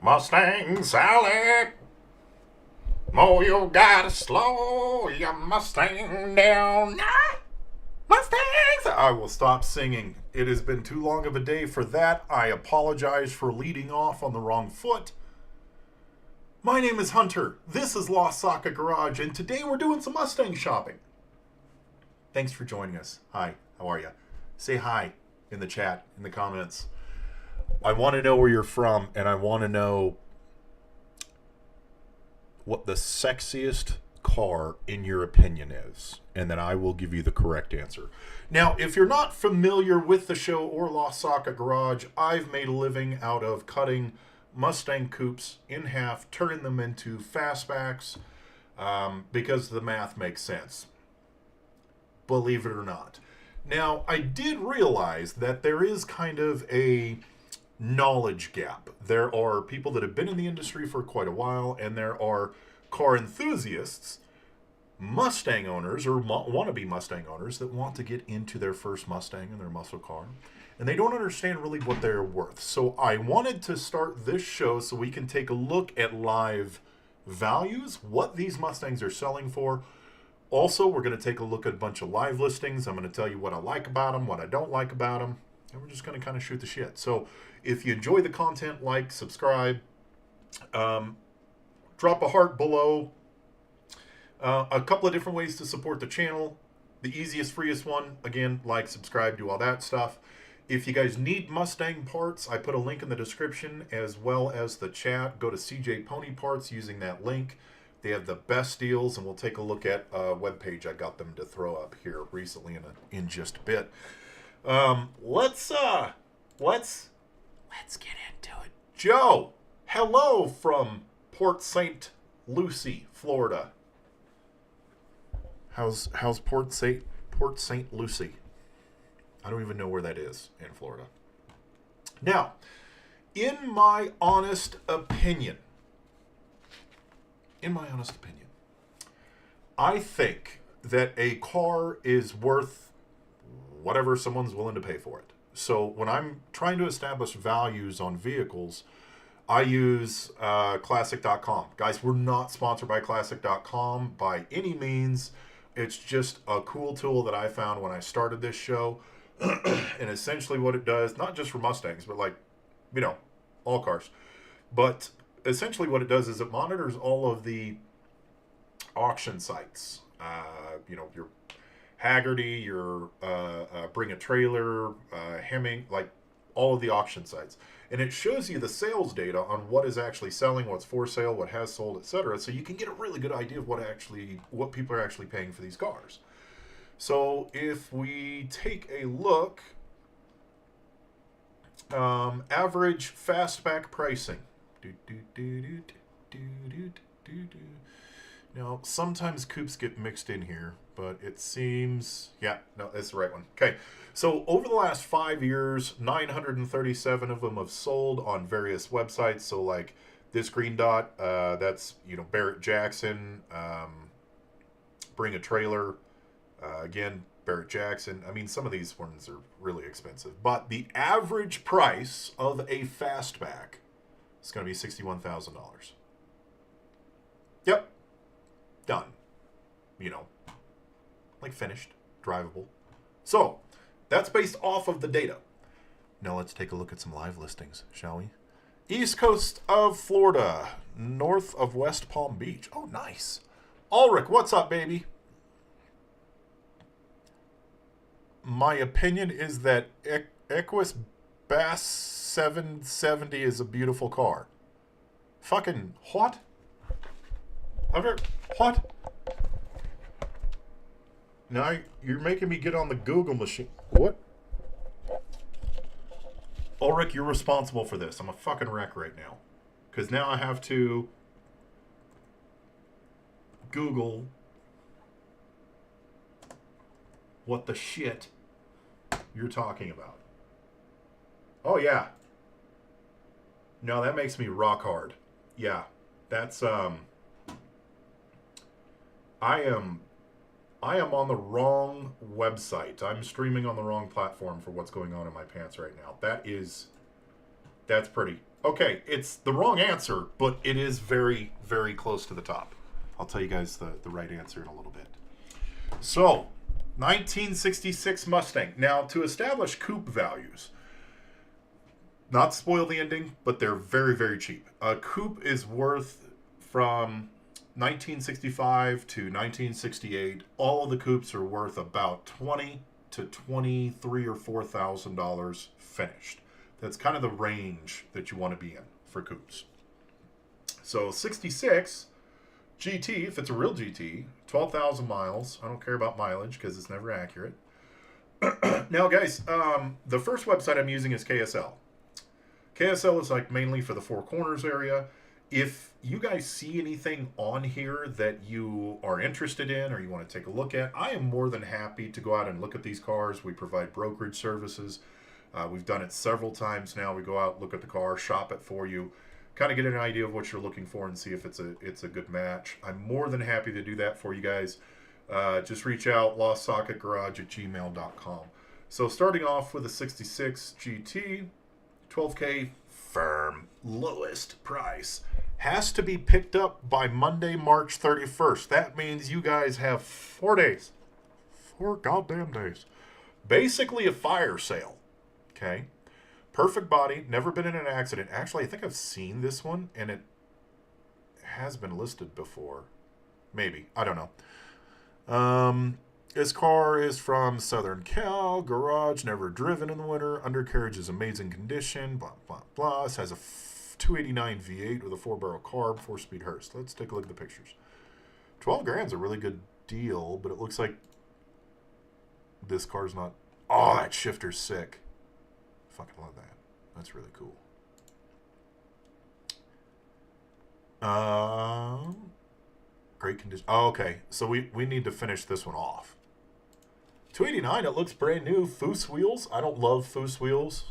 Mustang salad. Oh, you gotta slow your Mustang down. Mustangs! I will stop singing. It has been too long of a day for that. I apologize for leading off on the wrong foot. My name is Hunter. This is Lost Socket Garage, and today we're doing some Mustang shopping. Thanks for joining us. Hi, how are you? Say hi in the chat, in the comments. I want to know where you're from, and I want to know what the sexiest car in your opinion is, and then I will give you the correct answer. Now, if you're not familiar with the show or Lost Socket Garage, I've made a living out of cutting Mustang coupes in half, turning them into fastbacks, because the math makes sense. Believe it or not. Now, I did realize that there is kind of a knowledge gap. There are people that have been in the industry for quite a while, and there are car enthusiasts, Mustang owners, or wannabe Mustang owners that want to get into their first Mustang and their muscle car, and they don't understand really what they're worth. So I wanted to start this show so we can take a look at live values, what these Mustangs are selling for. Also, we're going to take a look at a bunch of live listings. I'm going to tell you what I like about them, what I don't like about them, and we're just going to kind of shoot the shit. So if you enjoy the content, like, subscribe, drop a heart below. A couple of different ways to support the channel. The easiest, freest one, again, like, subscribe, do all that stuff. If you guys need Mustang parts, I put a link in the description as well as the chat. Go to CJ Pony Parts using that link. They have the best deals, and we'll take a look at a webpage I got them to throw up here recently in just a bit. Let's get into it. Joe, hello from Port St. Lucie, Florida. How's Port St. Lucie? I don't even know where that is in Florida. Now, in my honest opinion, I think that a car is worth whatever someone's willing to pay for it. So when I'm trying to establish values on vehicles, I use Classic.com. Guys, we're not sponsored by Classic.com by any means. It's just a cool tool that I found when I started this show. And essentially what it does, not just for Mustangs, but like, all cars. But essentially what it does is it monitors all of the auction sites. Your Haggerty, your Bring a Trailer, Hemming, like all of the auction sites. And it shows you the sales data on what is actually selling, what's for sale, what has sold, etc. So you can get a really good idea of what people are actually paying for these cars. So if we take a look, average fastback pricing. Now, sometimes coupes get mixed in here, but it seems... Yeah, no, that's the right one. Okay, so over the last 5 years, 937 of them have sold on various websites. So, like, this green dot, that's, Barrett Jackson, Bring a Trailer, again, Barrett Jackson. I mean, some of these ones are really expensive. But the average price of a fastback is going to be $61,000. Yep. Done. Like finished, drivable. So, that's based off of the data. Now let's take a look at some live listings, shall we? East coast of Florida, north of West Palm Beach. Oh, nice. Ulrich, what's up, baby? My opinion is that Equus Bass 770 is a beautiful car. Fucking what? What? Now you're making me get on the Google machine. What? Ulrich, you're responsible for this. I'm a fucking wreck right now. Because now I have to Google what the shit you're talking about. Oh, yeah. No, that makes me rock hard. Yeah, that's, I am on the wrong website. I'm streaming on the wrong platform for what's going on in my pants right now. That's pretty Okay, it's the wrong answer, but it is very, very close to the top. I'll tell you guys the right answer in a little bit. So, 1966 Mustang. Now, to establish coupe values, not spoil the ending, but they're very, very cheap. A coupe is worth from 1965 to 1968. All of the coupes are worth about $20 to $23 or $4,000 finished. That's kind of the range that you want to be in for coupes. So 66 GT, if it's a real GT, 12,000 miles. I don't care about mileage because it's never accurate. Now, guys, the first website I'm using is KSL. KSL is like mainly for the Four Corners area. If you guys see anything on here that you are interested in or you want to take a look at, I am more than happy to go out and look at these cars. We provide brokerage services. We've done it several times now. We go out, look at the car, shop it for you, kind of get an idea of what you're looking for and see if it's a good match. I'm more than happy to do that for you guys. Just reach out, LostSocketGarage@gmail.com. So starting off with a 66 GT, 12K firm, lowest price. Has to be picked up by Monday, March 31st. That means you guys have 4 days. 4 goddamn days. Basically a fire sale. Okay. Perfect body. Never been in an accident. Actually, I think I've seen this one, and it has been listed before. Maybe. I don't know. This car is from Southern Cal. Garage. Never driven in the winter. Undercarriage is amazing condition. Blah, blah, blah. This has a 289 V8 with a 4-barrel carb, 4-speed Hurst. Let's take a look at the pictures. 12 grand's a really good deal, but it looks like this car's not... Oh, that shifter's sick. Fucking love that. That's really cool. Great condition. Oh, okay. So we need to finish this one off. 289, it looks brand new. Foose wheels. I don't love Foose wheels.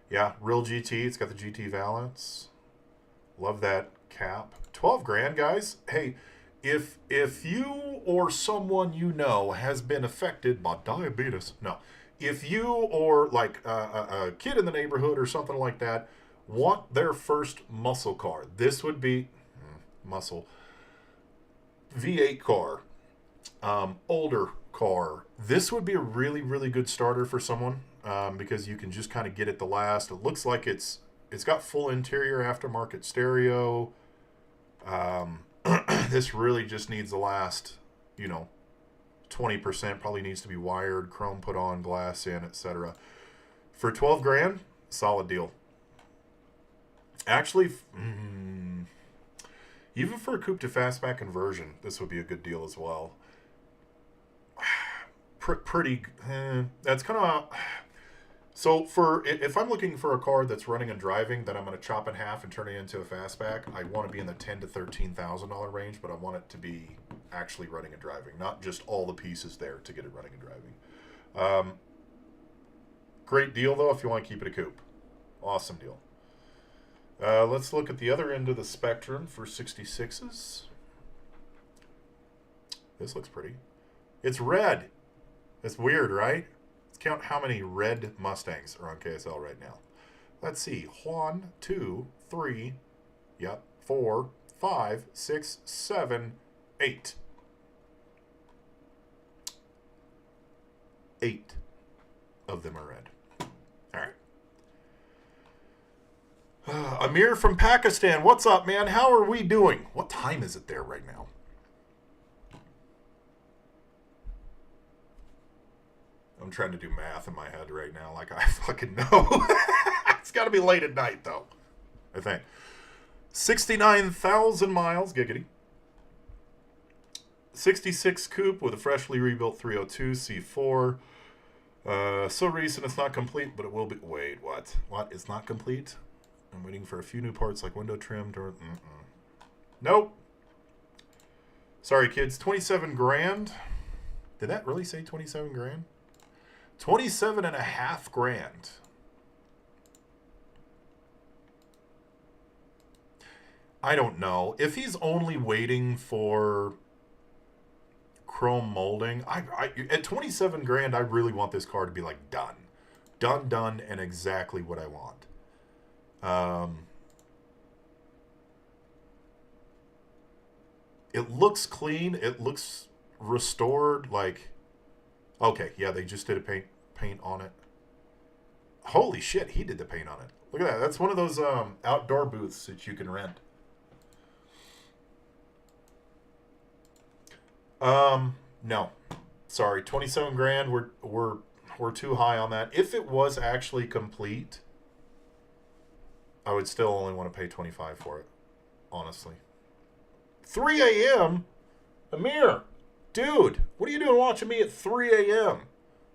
Yeah, real GT. It's got the GT valance. Love that cap. 12 grand, guys. Hey, if you or someone you know has been affected by diabetes, no. If you or like a kid in the neighborhood or something like that want their first muscle car, this would be muscle V8 car, older car. This would be a really, really good starter for someone because you can just kind of get it the last. It looks like it's got full interior aftermarket stereo. This really just needs the last, 20%. Probably needs to be wired, chrome put on, glass in, etc. For 12 grand, solid deal. Actually, even for a coupe to fastback conversion, this would be a good deal as well. Pretty. That's kind of. So if I'm looking for a car that's running and driving that I'm going to chop in half and turn it into a fastback, I want to be in the $10,000 to $13,000 range, but I want it to be actually running and driving, not just all the pieces there to get it running and driving. Great deal though if you want to keep it a coupe. Awesome deal. Let's look at the other end of the spectrum for 66s. This looks pretty. It's red. It's weird, right? Let's count how many red Mustangs are on KSL right now. Let's see. 1, 2, 3, 4, 5, 6, 7, 8. 8 of them are red. All right. Amir from Pakistan. What's up, man? How are we doing? What time is it there right now? I'm trying to do math in my head right now like I fucking know. It's got to be late at night, though, I think. 69,000 miles, giggity. 66 coupe with a freshly rebuilt 302 C4. So recent it's not complete, but it will be. Wait, what? What? It's not complete? I'm waiting for a few new parts like window trim. Nope. Sorry, kids. 27 grand. Did that really say 27 grand? 27 and a half grand. I don't know. If he's only waiting for chrome molding, I at 27 grand, I really want this car to be like done. done, and exactly what I want. It looks clean. It looks restored. Like, okay, yeah, they just did a paint on it. Holy shit, he did the paint on it. Look at that. That's one of those outdoor booths that you can rent. No, sorry, 27 grand. We're too high on that. If it was actually complete, I would still only want to pay 25 for it. Honestly. 3 a.m. Amir, dude, what are you doing watching me at 3 a.m.?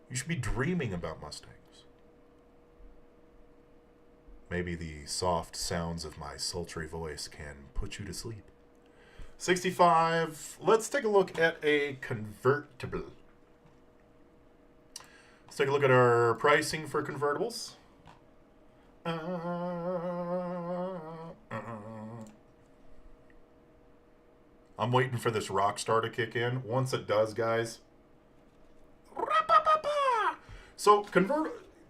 You should be dreaming about Mustangs. Maybe the soft sounds of my sultry voice can put you to sleep. 65. Let's take a look at a convertible. Let's take a look at our pricing for convertibles. I'm waiting for this rock star to kick in. Once it does, guys. So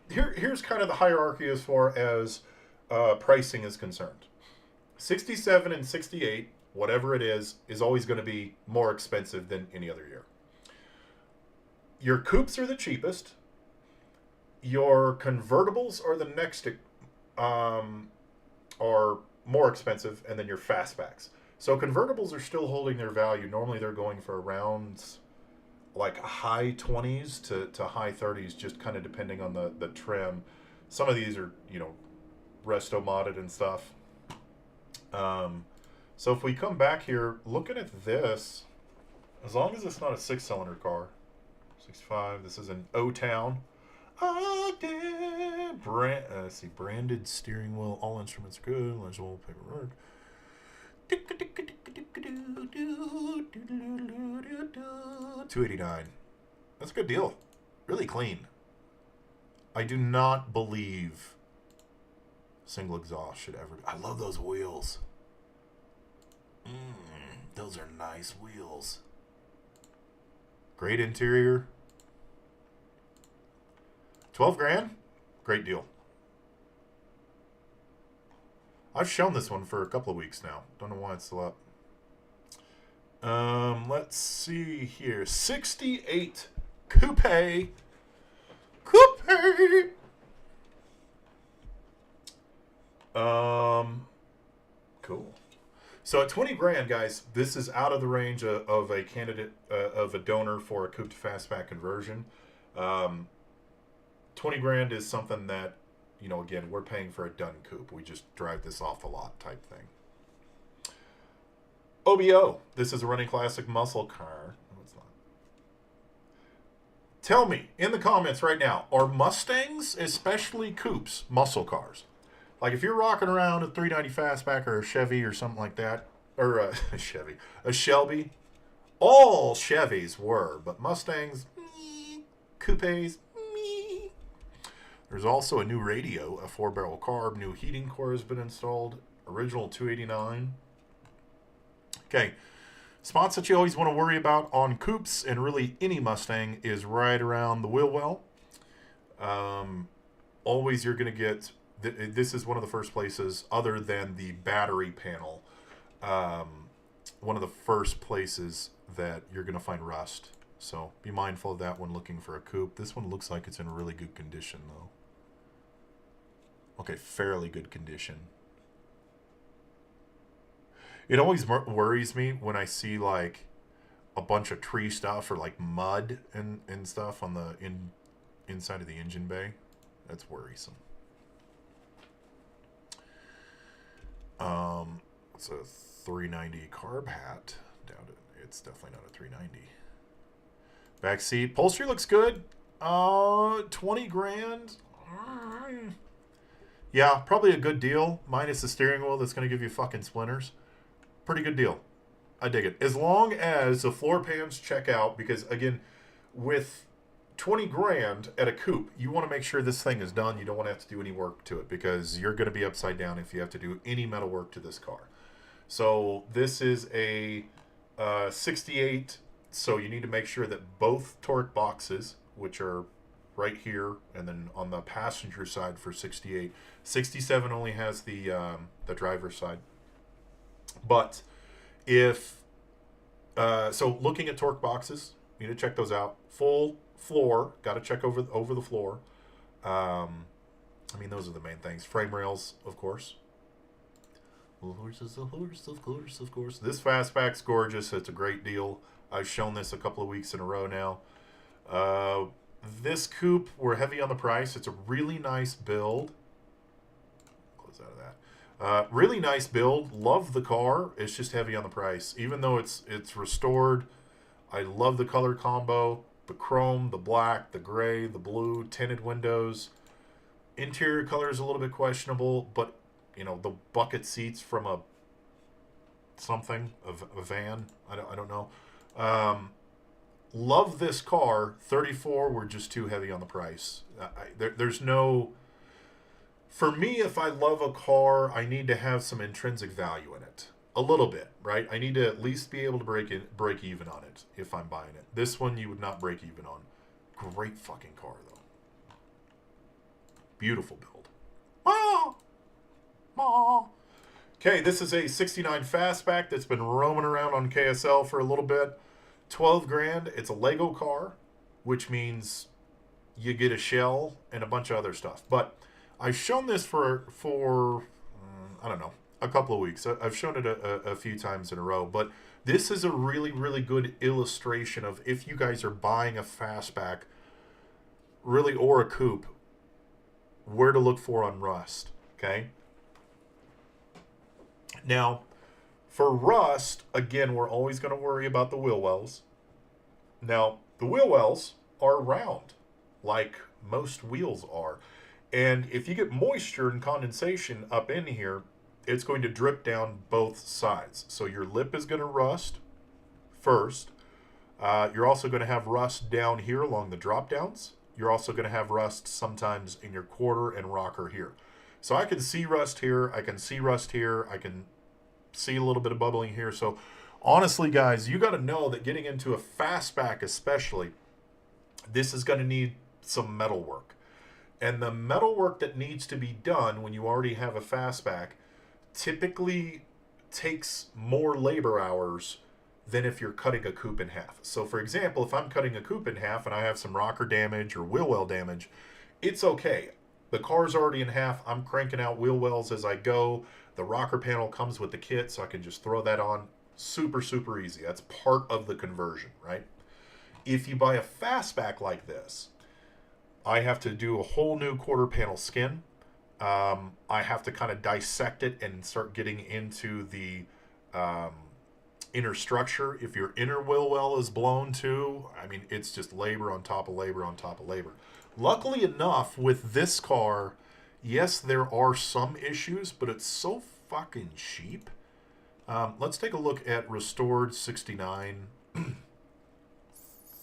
here's kind of the hierarchy as far as pricing is concerned. 67 and 68, whatever it is always going to be more expensive than any other year. Your coupes are the cheapest. Your convertibles are the next, are more expensive, and then your fastbacks. So convertibles are still holding their value. Normally they're going for around like high 20s to high 30s, just kind of depending on the trim. Some of these are, resto modded and stuff. So if we come back here, looking at this, as long as it's not a 6-cylinder car, 65, this is an O-Town. Let's see, branded steering wheel, all instruments are good, legible paperwork. 289. That's a good deal. Really clean. I do not believe single exhaust should ever be. I love those wheels. Those are nice wheels. Great interior. 12 grand. Great deal. I've shown this one for a couple of weeks now. Don't know why it's still up. Let's see here. 68 Coupe. Coupe. Cool. So at 20 grand, guys, this is out of the range of a candidate, of a donor for a coupe to fastback conversion. 20 grand is something that, again, we're paying for a done coupe. We just drive this off the lot type thing. OBO. This is a running classic muscle car. No, it's not. Tell me in the comments right now, are Mustangs, especially coupes, muscle cars? Like if you're rocking around a 390 fastback or a Chevy or something like that, or a Shelby, all Chevys were, but Mustangs, coupes, There's also a new radio, a 4-barrel carb, new heating core has been installed, original 289. Okay, spots that you always want to worry about on coupes and really any Mustang is right around the wheel well. Always you're going to get, this is one of the first places other than the battery panel, one of the first places that you're going to find rust. So be mindful of that when looking for a coupe. This one looks like it's in really good condition though. Okay, fairly good condition. It always worries me when I see like a bunch of tree stuff or like mud and stuff on the inside of the engine bay. That's worrisome. It's a 390 carb hat. Doubt it. It's definitely not a 390. Back seat. Upholstery looks good. 20 grand. Yeah, probably a good deal. Minus the steering wheel that's going to give you fucking splinters. Pretty good deal. I dig it. As long as the floor pans check out, because again, with 20 grand at a coupe, you want to make sure this thing is done. You don't want to have to do any work to it because you're going to be upside down if you have to do any metal work to this car. So this is a 68, so you need to make sure that both torque boxes, which are right here, and then on the passenger side for 68. 67 only has the driver's side. But if so, looking at torque boxes, you need to check those out. Full floor, got to check over the floor. I mean, those are the main things. Frame rails, of course. The horse is a horse, of course, of course. This Fastback's gorgeous. It's a great deal. I've shown this a couple of weeks in a row now. This coupe, we're heavy on the price. It's a really nice build. Close out of that. Really nice build. Love the car. It's just heavy on the price. Even though it's restored, I love the color combo. The chrome, the black, the gray, the blue, tinted windows. Interior color is a little bit questionable, but you know, the bucket seats from a van. I don't know. Love this car. 34 were just too heavy on the price. There's no... For me, if I love a car, I need to have some intrinsic value in it. A little bit, right? I need to at least be able to break even on it if I'm buying it. This one you would not break even on. Great fucking car, though. Beautiful build. Ah! Ah! Okay, this is a 69 Fastback that's been roaming around on KSL for a little bit. 12 grand. It's a Lego car, which means you get a shell and a bunch of other stuff. But I've shown this for I don't know, a couple of weeks. I've shown it a few times in a row. But this is a really, really good illustration of if you guys are buying a Fastback, really, or a coupe, where to look for on rust, okay? Now, for rust, again, we're always going to worry about the wheel wells. Now, the wheel wells are round, like most wheels are. And if you get moisture and condensation up in here, it's going to drip down both sides. So your lip is going to rust first. You're also going to have rust down here along the drop downs. You're also going to have rust sometimes in your quarter and rocker here. So I can see rust here. I can see rust here. I can see a little bit of bubbling here. So honestly, guys, you got to know that getting into a Fastback especially, this is going to need some metal work. And the metal work that needs to be done when you already have a Fastback typically takes more labor hours than if you're cutting a coupe in half. So for example, if I'm cutting a coupe in half and I have some rocker damage or wheel well damage, it's okay. The car's already in half. I'm cranking out wheel wells as I go. The rocker panel comes with the kit, so I can just throw that on. Super, super easy. That's part of the conversion, right? If you buy a Fastback like this, I have to do a whole new quarter panel skin. I have to kind of dissect it and start getting into the inner structure. If your inner wheel well is blown too, I mean, it's just labor on top of labor on top of labor. Luckily enough, with this car, yes, there are some issues, but it's so fucking cheap. Let's take a look at restored 69.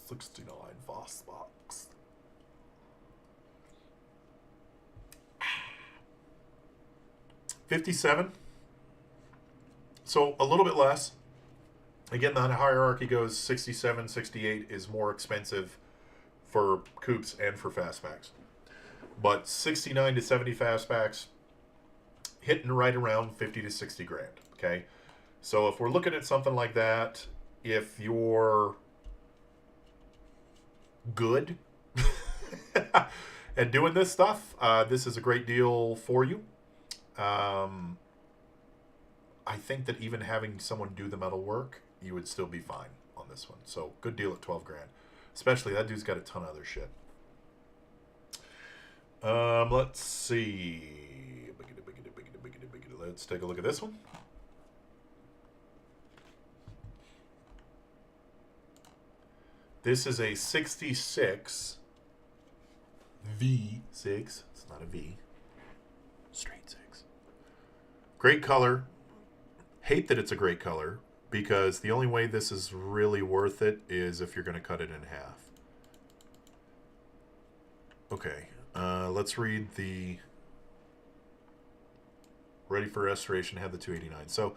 69 Fastbacks. 57. So a little bit less. Again, the hierarchy goes 67, 68 is more expensive for coupes and for Fastbacks. But 69 to 70 Fastbacks, hitting right around 50 to 60 grand, okay? So if we're looking at something like that, if you're good at doing this stuff, this is a great deal for you. I think that even having someone do the metal work, you would still be fine on this one. So good deal at 12 grand. Especially that dude's got a ton of other shit. Let's see. Let's take a look at this one. This is a 66 V6. It's not a V. Straight 6. Great color. Hate that it's a great color, because the only way this is really worth it is if you're going to cut it in half. Okay, let's read the ready for restoration, had the 289. So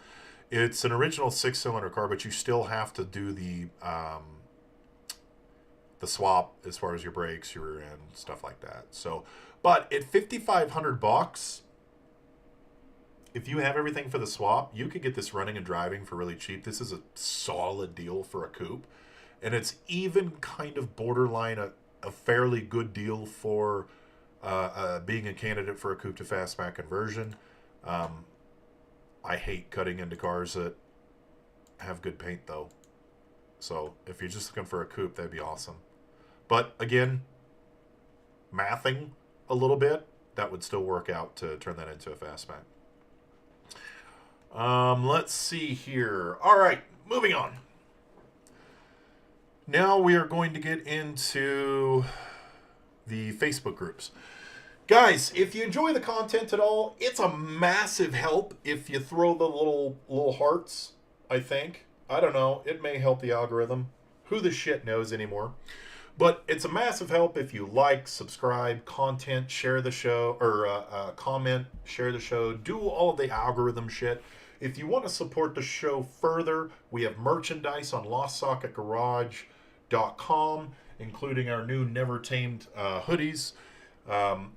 it's an original 6-cylinder car, but you still have to do the the swap as far as your brakes, your rear end, stuff like that. So, but at $5,500, if you have everything for the swap, you could get this running and driving for really cheap. This is a solid deal for a coupe. And it's even kind of borderline a fairly good deal for being a candidate for a coupe to fastback conversion. I hate cutting into cars that have good paint, though. So if you're just looking for a coupe, that'd be awesome. But again, mathing a little bit, that would still work out to turn that into a fastback. Let's see here. All right, moving on. Now we are going to get into the Facebook groups. Guys, if you enjoy the content at all, it's a massive help if you throw the little hearts, I think. I don't know. It may help the algorithm. Who the shit knows anymore? But it's a massive help if you like, subscribe, comment, share the show, or comment, share the show, do all of the algorithm shit. If you want to support the show further, we have merchandise on LostSocketGarage.com, including our new Never Tamed hoodies.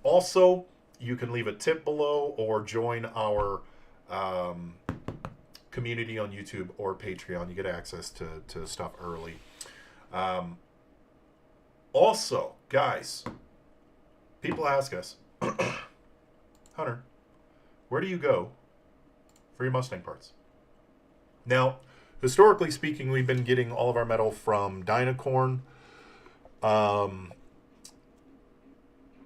Also, you can leave a tip below or join our community on YouTube or Patreon. You get access to stuff early. Also, guys, people ask us, Hunter, where do you go for your Mustang parts? Now, historically speaking, we've been getting all of our metal from Dynacorn.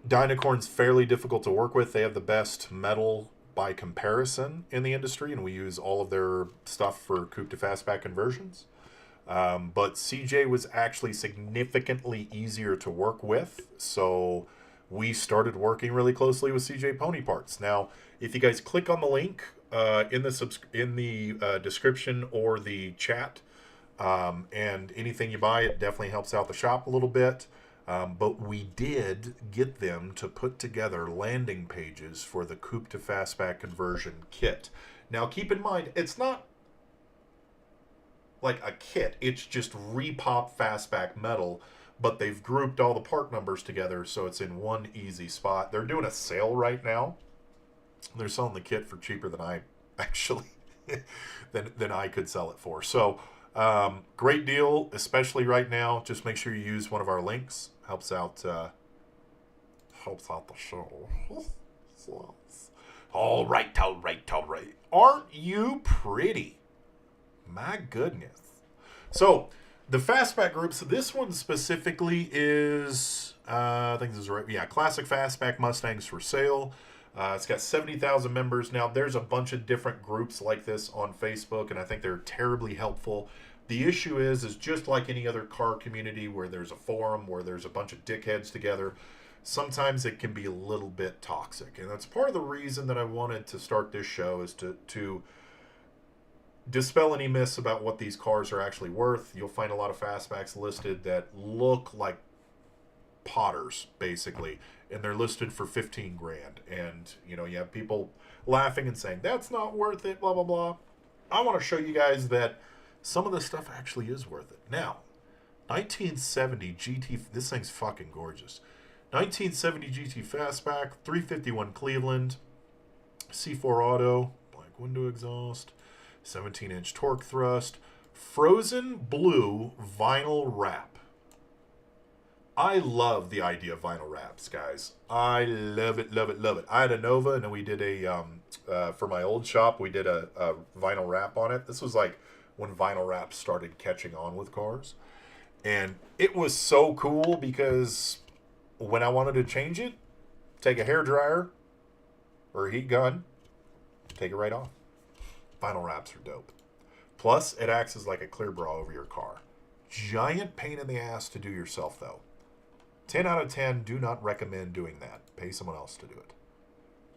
Dynacorn's fairly difficult to work with. They have the best metal by comparison in the industry, and we use all of their stuff for coupe to fastback conversions. But CJ was actually significantly easier to work with, so we started working really closely with CJ Pony Parts. Now, if you guys click on the link in the description or the chat, and anything you buy, it definitely helps out the shop a little bit. But we did get them to put together landing pages for the coupe to fastback conversion kit. Now, keep in mind, it's not like a kit. It's just repop fastback metal, but they've grouped all the part numbers together so it's in one easy spot. They're doing a sale right now. They're selling the kit for cheaper than I actually than I could sell it for. So great deal, especially right now. Just make sure you use one of our links. Helps out the show. All right. Aren't you pretty? My goodness. So the fastback groups. This one specifically is I think this is right. Yeah, Classic Fastback Mustangs for sale. It's got 70,000 members now. There's a bunch of different groups like this on Facebook, and I think they're terribly helpful. The issue is just like any other car community where there's a forum, where there's a bunch of dickheads together, sometimes it can be a little bit toxic. And that's part of the reason that I wanted to start this show, is to dispel any myths about what these cars are actually worth. You'll find a lot of fastbacks listed that look like potters, basically, and they're listed for 15 grand. And, you know, you have people laughing and saying, that's not worth it, blah, blah, blah. I want to show you guys that some of this stuff actually is worth it. Now, 1970 GT, this thing's fucking gorgeous. 1970 GT Fastback, 351 Cleveland, C4 Auto, black window exhaust, 17-inch torque thrust, frozen blue vinyl wrap. I love the idea of vinyl wraps, guys. I love it, love it, love it. I had a Nova, and we did a, for my old shop, we did a vinyl wrap on it. This was like when vinyl wraps started catching on with cars. And it was so cool because when I wanted to change it, take a hairdryer or a heat gun, take it right off. Vinyl wraps are dope. Plus, it acts as like a clear bra over your car. Giant pain in the ass to do yourself, though. 10 out of 10, do not recommend doing that. Pay someone else to do it.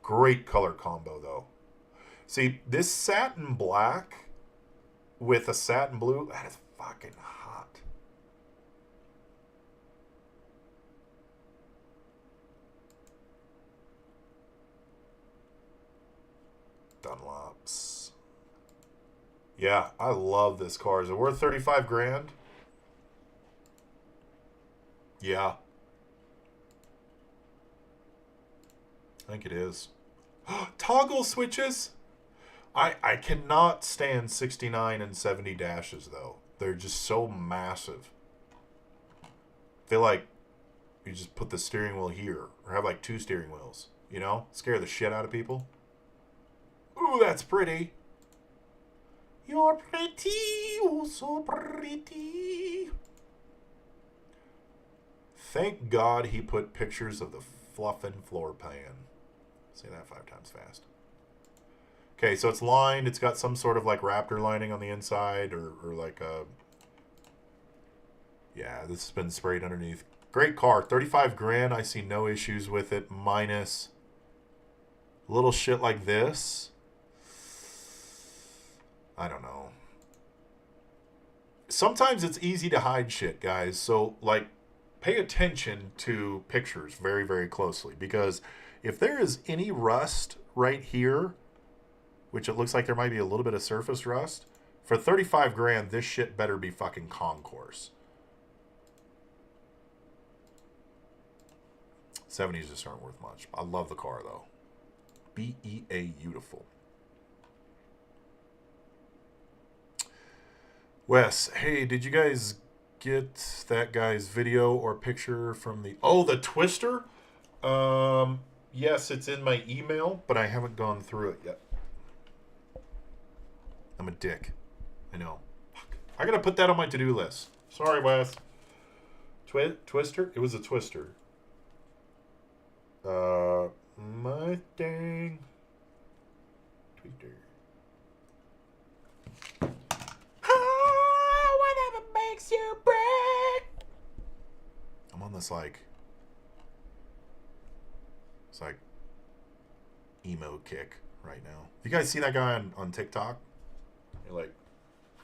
Great color combo, though. See, this satin black with a satin blue, that is fucking hot. Dunlops. Yeah, I love this car. Is it worth 35 grand? Yeah. I think it is. Toggle switches? I cannot stand 69 and 70 dashes, though. They're just so massive. They like, you just put the steering wheel here, or have like 2 steering wheels, you know? Scare the shit out of people. Ooh, that's pretty. You're pretty, oh so pretty. Thank God he put pictures of the fluffin' floor pan. Say that 5 times fast. Okay, so it's lined. It's got some sort of like Raptor lining on the inside, or like a... Yeah, this has been sprayed underneath. Great car. 35 grand. I see no issues with it. Minus little shit like this. I don't know. Sometimes it's easy to hide shit, guys. So, like, pay attention to pictures very, very closely. Because if there is any rust right here, which it looks like there might be a little bit of surface rust, for 35 grand, this shit better be fucking concourse. 70s just aren't worth much. I love the car, though. B-E-A, beautiful. Wes, hey, did you guys get that guy's video or picture from the... Oh, the Twister? Yes, it's in my email, but I haven't gone through it yet. I'm a dick. I know. Fuck. I gotta put that on my to-do list. Sorry, Wes. Twister? It was a Twister. Mustang. Twister. Oh, whatever makes you break. I'm on this, like... It's like... emo kick right now. You guys see that guy on TikTok? Like,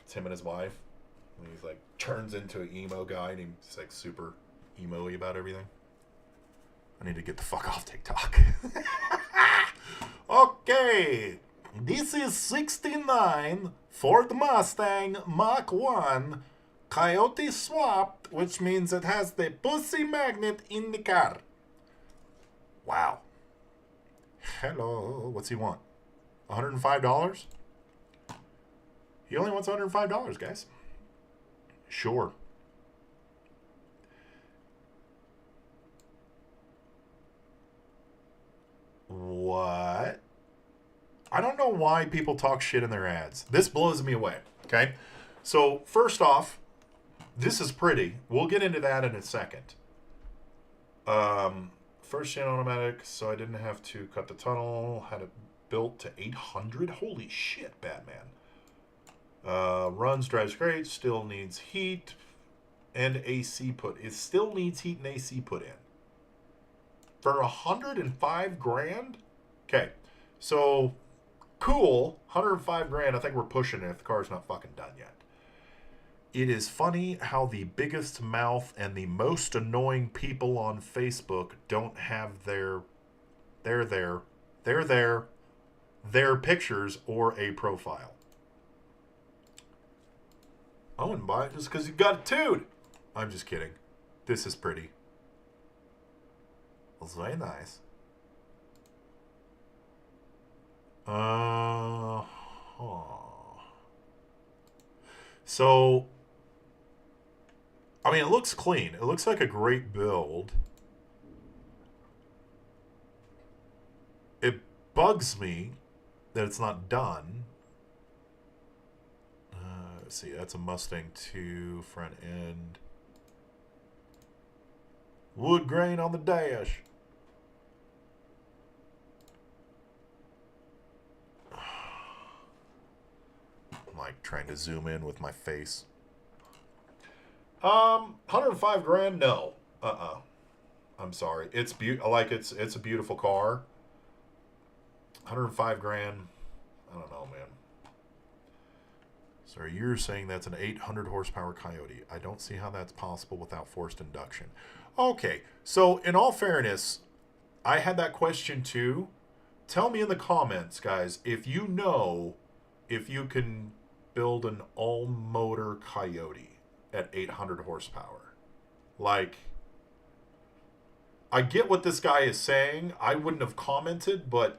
it's him and his wife. And he's like, turns into an emo guy, and he's like super emo-y about everything. I need to get the fuck off TikTok. Okay. This is 69 Ford Mustang Mach 1 Coyote swapped, which means it has the pussy magnet in the car. Wow. Hello. What's he want? $105? He only wants $105, guys. Sure. What? I don't know why people talk shit in their ads. This blows me away, okay? So, first off, this is pretty. We'll get into that in a second. First gen automatic, so I didn't have to cut the tunnel. Had it built to 800. Holy shit, Batman. Runs, drives great, still needs heat and AC put. It still needs heat and AC put in. For 105 grand? Okay, so cool, 105 grand. I think we're pushing it if the car's not fucking done yet. It is funny how the biggest mouth and the most annoying people on Facebook don't have their pictures or a profile. I wouldn't buy it just because you got a dude. I'm just kidding. This is pretty. It's very nice. So, I mean, it looks clean. It looks like a great build. It bugs me that it's not done. Let's see, that's a Mustang 2 front end. Wood grain on the dash. I'm like trying to zoom in with my face. 105 grand? No. I'm sorry. It's it's a beautiful car. 105 grand. I don't know, man. Sorry, you're saying that's an 800 horsepower Coyote. I don't see how that's possible without forced induction. Okay, so in all fairness, I had that question too. Tell me in the comments, guys, if you know if you can build an all-motor Coyote at 800 horsepower. Like, I get what this guy is saying. I wouldn't have commented, but,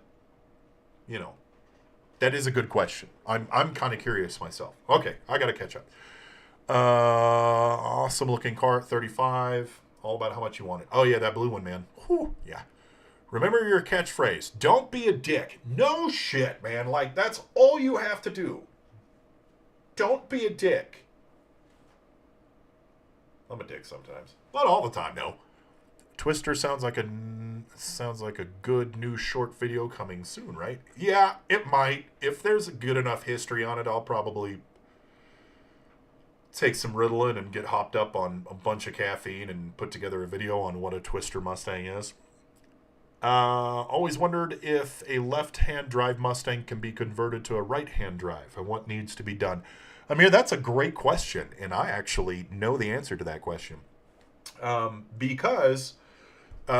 you know, that is a good question. I'm kind of curious myself. Okay, I got to catch up. Awesome looking car at 35. All about how much you want it. Oh, yeah, that blue one, man. Whew, yeah. Remember your catchphrase. Don't be a dick. No shit, man. Like, that's all you have to do. Don't be a dick. I'm a dick sometimes. Not all the time, no. Twister sounds like a good new short video coming soon, right? Yeah, it might. If there's a good enough history on it, I'll probably take some Ritalin and get hopped up on a bunch of caffeine and put together a video on what a Twister Mustang is. Always wondered if a left-hand drive Mustang can be converted to a right-hand drive and what needs to be done. Amir, that's a great question, and I actually know the answer to that question. Because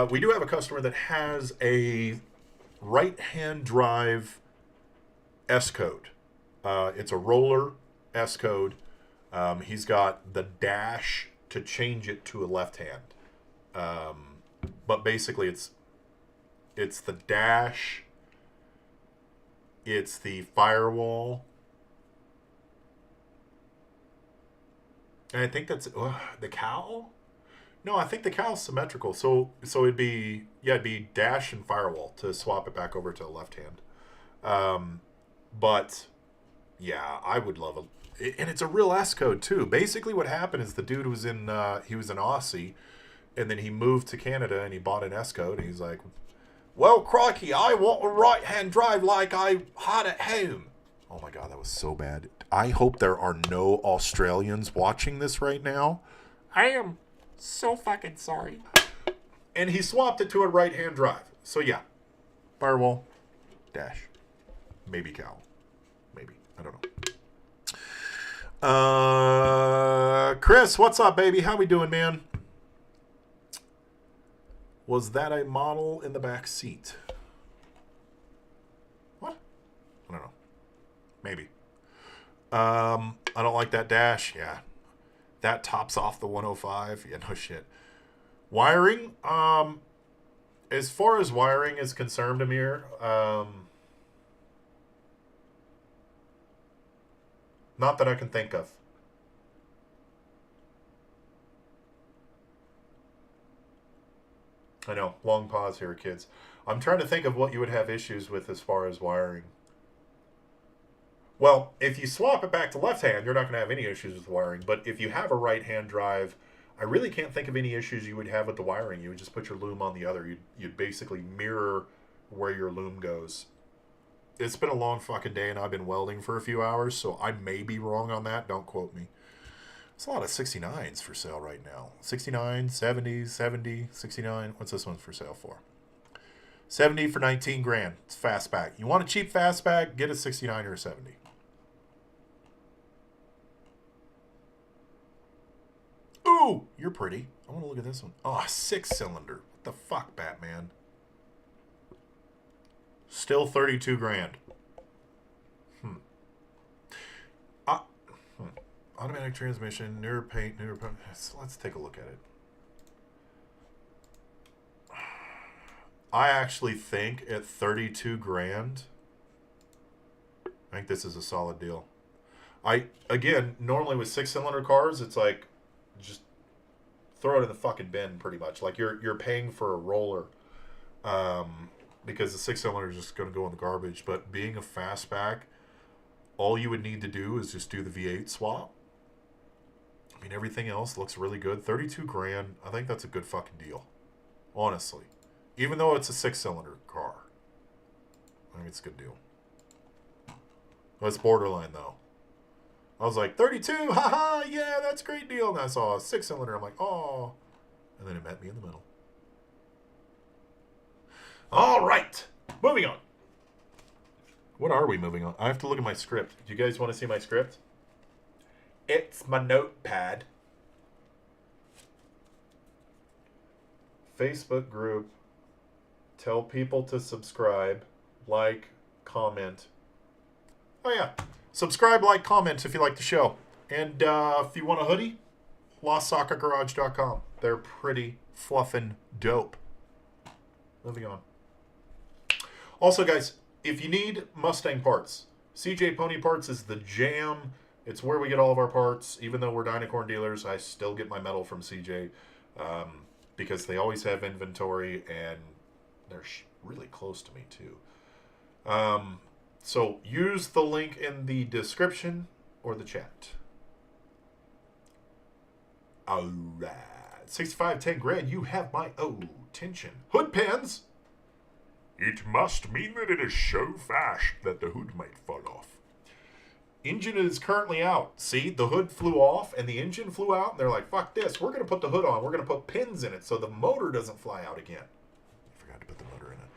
we do have a customer that has a right-hand drive S-code. It's a roller S-code. He's got the dash to change it to a left-hand. But basically it's the dash, it's the firewall, and I think that's the cowl. No, I think the cowl's symmetrical. So it'd be dash and firewall to swap it back over to the left hand. But yeah, I would love it, and it's a real S code too. Basically, what happened is the dude was he was an Aussie, and then he moved to Canada and he bought an S code, and he's like, well, crikey, I want a right-hand drive like I had at home. Oh, my God, that was so bad. I hope there are no Australians watching this right now. I am so fucking sorry. And he swapped it to a right-hand drive. So, yeah. Firewall. Dash. Maybe cowl. Maybe. I don't know. Chris, what's up, baby? How we doing, man? Was that a model in the back seat? What? I don't know. Maybe. I don't like that dash. Yeah. That tops off the 105. Yeah, no shit. Wiring. As far as wiring is concerned, Amir, not that I can think of. I know, long pause here, kids. I'm trying to think of what you would have issues with as far as wiring. Well, if you swap it back to left hand, you're not going to have any issues with wiring. But if you have a right-hand drive, I really can't think of any issues you would have with the wiring. You would just put your loom on the other. You'd basically mirror where your loom goes. It's been a long fucking day, and I've been welding for a few hours, so I may be wrong on that. Don't quote me. There's a lot of 69s for sale right now. 69, 70, 70, 69. What's this one for sale for? 70 for 19 grand. It's fastback. You want a cheap fastback? Get a 69 or a 70. Ooh, you're pretty. I want to look at this one. Oh, 6-cylinder. What the fuck, Batman? Still 32 grand. Automatic transmission, newer paint, newer paint. Let's take a look at it. I actually think at 32 grand, I think this is a solid deal. Again, normally with 6-cylinder cars, it's like just throw it in the fucking bin pretty much. Like you're paying for a roller because the 6-cylinder is just going to go in the garbage. But being a fastback, all you would need to do is just do the V8 swap. I mean, everything else looks really good. 32 grand, I think that's a good fucking deal. Honestly. Even though it's a 6-cylinder car. I think it's a good deal. That's borderline, though. I was like, 32, haha, yeah, that's a great deal. And I saw a 6-cylinder. I'm like, oh. And then it met me in the middle. All right. Moving on. What are we moving on? I have to look at my script. Do you guys want to see my script? It's my notepad. Facebook group. Tell people to subscribe, like, comment. Oh, yeah. Subscribe, like, comment if you like the show. And if you want a hoodie, LostSocketGarage.com. They're pretty fluffin' dope. moving on. Also, guys, if you need Mustang parts, CJ Pony Parts is the jam. It's where we get all of our parts. Even though we're Dynacorn dealers, I still get my metal from CJ because they always have inventory, and they're really close to me, too. So use the link in the description or the chat. All right. 65, 10 grand. You have my attention. Hood pans. It must mean that it is so fast that the hood might fall off. Engine is currently out. See, the hood flew off and the engine flew out. And they're like, fuck this. We're going to put the hood on. We're going to put pins in it so the motor doesn't fly out again. I forgot to put the motor in it.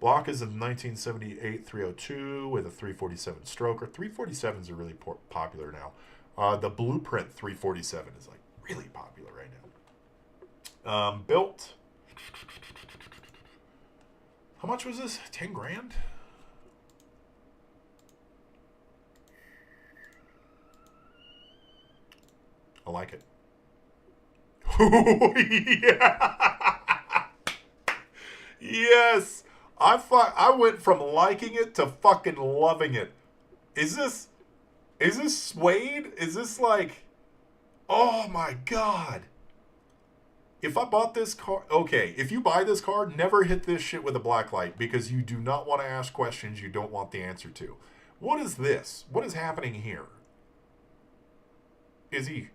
Block is a 1978 302 with a 347 stroker. 347s are really popular now. The Blueprint 347 is like really popular right now. Built. How much was this? 10 grand? I like it. Yeah. Yes. I went from liking it to fucking loving it. Is this suede? Is this like, oh my God. If I bought this car, okay, if you buy this car, never hit this shit with a black light because you do not want to ask questions you don't want the answer to. What is this? What is happening here? Is he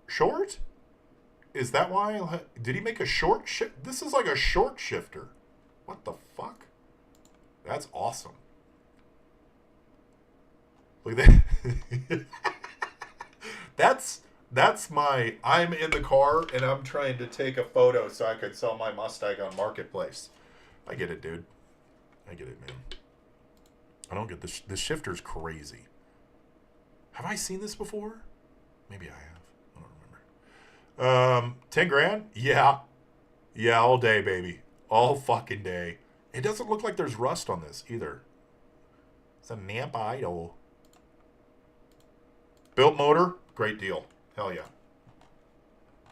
short? Is that why? Did he make a short shift? This is like a short shifter. What the fuck? That's awesome. Look at that. That's my, I'm in the car and I'm trying to take a photo so I could sell my Mustang on Marketplace. I get it, dude. I get it, man. I don't get this. The shifter's crazy. Have I seen this before? Maybe I have. I don't remember. 10 grand? Yeah. Yeah, all day, baby. All fucking day. It doesn't look like there's rust on this either. It's a Nampa Idol. Built motor? Great deal. Hell yeah.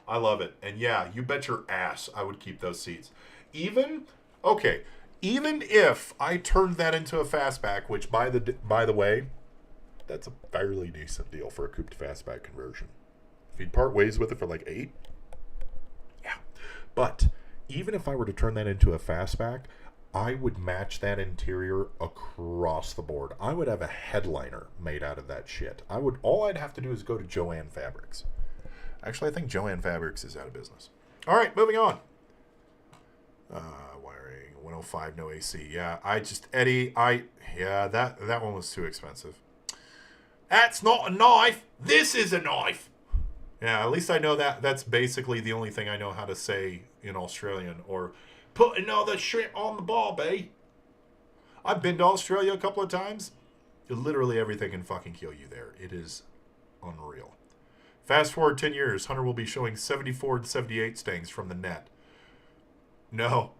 I love it. And yeah, you bet your ass I would keep those seats. Even if I turned that into a fastback, which by the way, that's a fairly decent deal for a coupe to fastback conversion. If you'd part ways with it for like 8, yeah. But even if I were to turn that into a fastback, I would match that interior across the board. I would have a headliner made out of that shit. All I'd have to do is go to Joann Fabrics. Actually, I think Joann Fabrics is out of business. All right, moving on. Wiring 105, no AC. Yeah, that one was too expensive. That's not a knife. This is a knife. Yeah, at least I know that. That's basically the only thing I know how to say in Australian. Or put another shrimp on the barbie. I've been to Australia a couple of times. Literally everything can fucking kill you there. It is unreal. Fast forward 10 years, Hunter will be showing 74 and 78 Stangs from the net. No.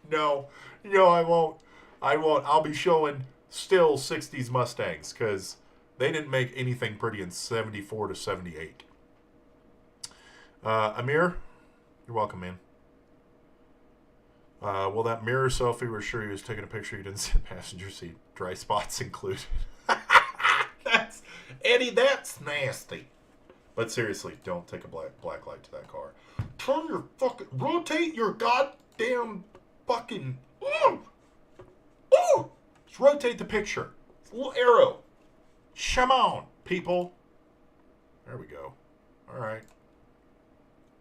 No, I won't. I'll be showing still 60s Mustangs because they didn't make anything pretty in 74 to 78. Amir, you're welcome, man. Well, that mirror selfie, we're sure he was taking a picture. You didn't see the passenger seat. Dry spots included. Eddie, that's nasty. But seriously, don't take a black light to that car. Rotate your goddamn fucking, just rotate the picture. It's a little arrow. Come on, people. There we go. All right.